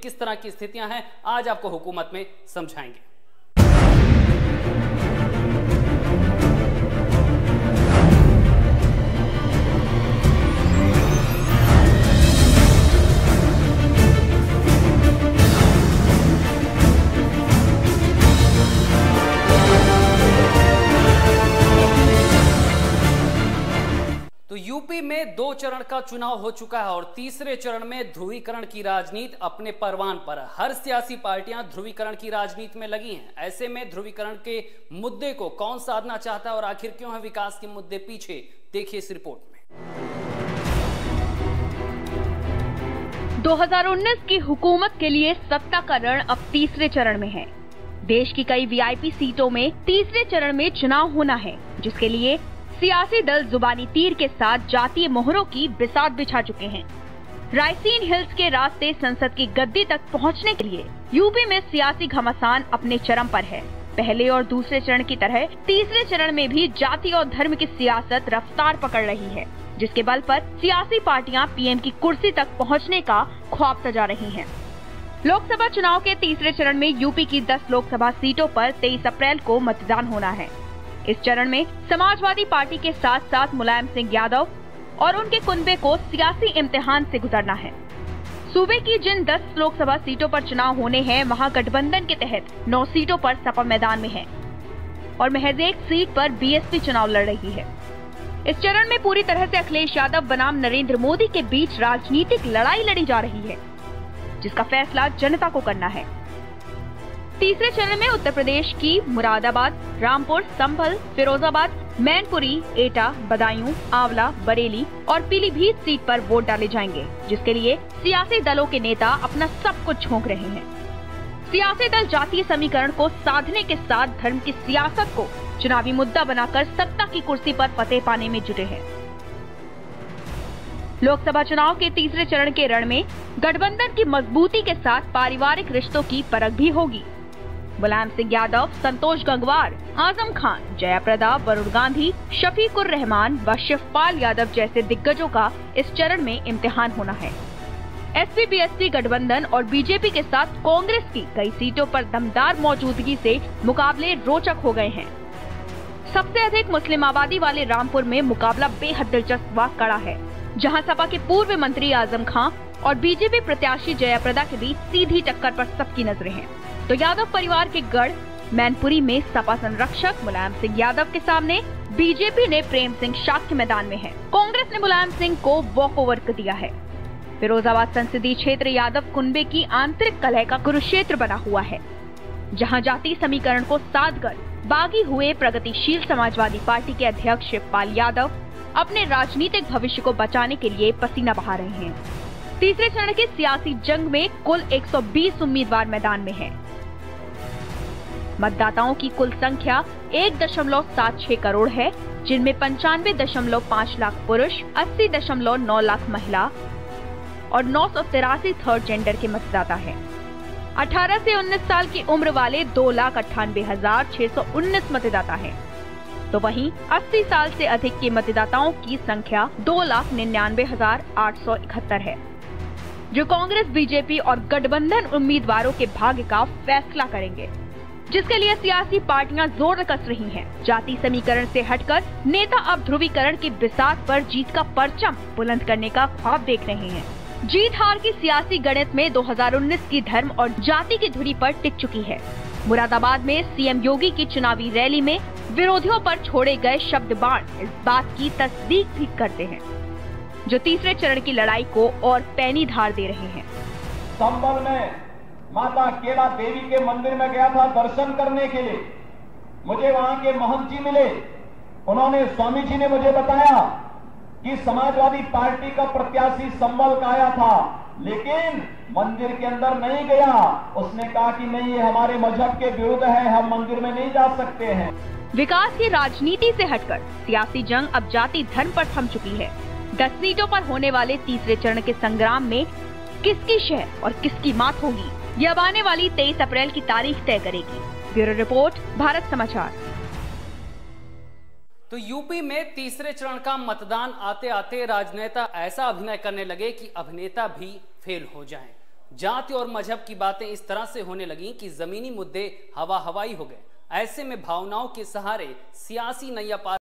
किस तरह की स्थितियां हैं, आज आपको हुकूमत में समझाएंगे। तो यूपी में 2 चरण का चुनाव हो चुका है और तीसरे चरण में ध्रुवीकरण की राजनीति अपने परवान पर। हर सियासी पार्टियां ध्रुवीकरण की राजनीति में लगी हैं। ऐसे में ध्रुवीकरण के मुद्दे को कौन साधना चाहता है और आखिर क्यों है विकास के मुद्दे पीछे, देखिए इस रिपोर्ट में। 2019 की हुकूमत के लिए सत्ता का रण अब तीसरे चरण में है। देश की कई वीआईपी सीटों में तीसरे चरण में चुनाव होना है, जिसके लिए सियासी दल जुबानी तीर के साथ जातीय मोहरों की बिसात बिछा चुके हैं। रायसीन हिल्स के रास्ते संसद की गद्दी तक पहुंचने के लिए यूपी में सियासी घमासान अपने चरम पर है। पहले और दूसरे चरण की तरह तीसरे चरण में भी जाति और धर्म की सियासत रफ्तार पकड़ रही है, जिसके बल पर सियासी पार्टियां पीएम की कुर्सी तक पहुंचने का ख्वाब सजा रही हैं। लोकसभा चुनाव के तीसरे चरण में यूपी की 10 लोकसभा सीटों पर 23 अप्रैल को मतदान होना है। इस चरण में समाजवादी पार्टी के साथ साथ मुलायम सिंह यादव और उनके कुनबे को सियासी इम्तिहान से गुजरना है। सूबे की जिन 10 लोकसभा सीटों पर चुनाव होने हैं, वहां गठबंधन के तहत 9 सीटों पर सपा मैदान में है और महज 1 सीट पर बीएसपी चुनाव लड़ रही है। इस चरण में पूरी तरह से अखिलेश यादव बनाम नरेंद्र मोदी के बीच राजनीतिक लड़ाई लड़ी जा रही है, जिसका फैसला जनता को करना है। तीसरे चरण में उत्तर प्रदेश की मुरादाबाद, रामपुर, संभल, फिरोजाबाद, मैनपुरी, एटा, बदायूं, आंवला, बरेली और पीलीभीत सीट पर वोट डाले जाएंगे, जिसके लिए सियासी दलों के नेता अपना सब कुछ झोंक रहे हैं। सियासी दल जातीय समीकरण को साधने के साथ धर्म की सियासत को चुनावी मुद्दा बनाकर सत्ता की कुर्सी पर फतेह पाने में जुटे हैं। लोकसभा चुनाव के तीसरे चरण के रण में गठबंधन की मजबूती के साथ पारिवारिक रिश्तों की परख भी होगी। मुलायम सिंह यादव, संतोष गंगवार, आजम खान, जयाप्रदा, वरुण गांधी, शफीकुर रहमान व शिवपाल यादव जैसे दिग्गजों का इस चरण में इम्तिहान होना है। एसपी-बीएसपी गठबंधन और बीजेपी के साथ कांग्रेस की कई सीटों पर दमदार मौजूदगी से मुकाबले रोचक हो गए हैं। सबसे अधिक मुस्लिम आबादी वाले रामपुर में मुकाबला बेहद दिलचस्प व कड़ा है, जहां सपा के पूर्व मंत्री आजम खान और बीजेपी प्रत्याशी जयाप्रदा के बीच सीधी टक्कर पर सबकी नजरें हैं। तो यादव परिवार के गढ़ मैनपुरी में सपा संरक्षक मुलायम सिंह यादव के सामने बीजेपी ने प्रेम सिंह शाक्य मैदान में है। कांग्रेस ने मुलायम सिंह को वॉकओवर कर दिया है। फिरोजाबाद संसदीय क्षेत्र यादव कुनबे की आंतरिक कलह का कुरुक्षेत्र बना हुआ है, जहां जातीय समीकरण को साधकर बागी हुए प्रगतिशील समाजवादी पार्टी के अध्यक्ष शिवपाल यादव अपने राजनीतिक भविष्य को बचाने के लिए पसीना बहा रहे हैं। तीसरे चरण की सियासी जंग में कुल 120 उम्मीदवार मैदान में हैं। मतदाताओं की कुल संख्या 1.76 करोड़ है, जिनमें 95.5 लाख पुरुष, 80.9 लाख महिला और 983 थर्ड जेंडर के मतदाता हैं। 18 से 19 साल की उम्र वाले 2,98,619 मतदाता हैं, तो वहीं 80 साल से अधिक के मतदाताओं की संख्या 2,99,871 है, जो कांग्रेस, बीजेपी और गठबंधन उम्मीदवारों के भाग्य का फैसला करेंगे, जिसके लिए सियासी पार्टियां जोर कस रही हैं। जाति समीकरण से हटकर नेता अब ध्रुवीकरण की बिसात पर जीत का परचम बुलंद करने का ख्वाब देख रहे हैं। जीत हार की सियासी गणित में 2019 की धर्म और जाति की धुरी पर टिक चुकी है। मुरादाबाद में सीएम योगी की चुनावी रैली में विरोधियों पर छोड़े गए शब्द बाण इस बात की तस्दीक भी करते हैं, जो तीसरे चरण की लड़ाई को और पैनी धार दे रहे हैं। संभल में माता केला देवी के मंदिर में गया था दर्शन करने के लिए। मुझे वहां के महंत जी मिले। उन्होंने, स्वामी जी ने मुझे बताया कि समाजवादी पार्टी का प्रत्याशी संभल का आया था, लेकिन मंदिर के अंदर नहीं गया। उसने कहा कि नहीं, ये हमारे मजहब के विरुद्ध है, हम मंदिर में नहीं जा सकते हैं। विकास की राजनीति से हटकर सियासी जंग अब जाति धर्म पर थम चुकी है। 10 सीटों पर होने वाले तीसरे चरण के संग्राम में किसकी शह और किसकी मात होगी, यह अब आने वाली 23 अप्रैल की तारीख तय करेगी। ब्यूरो रिपोर्ट, भारत समाचार। तो यूपी में तीसरे चरण का मतदान आते आते राजनेता ऐसा अभिनय करने लगे कि अभिनेता भी फेल हो जाएं। जाति और मजहब की बातें इस तरह से होने लगी कि जमीनी मुद्दे हवा हवाई हो गए। ऐसे में भावनाओं के सहारे सियासी नैया पार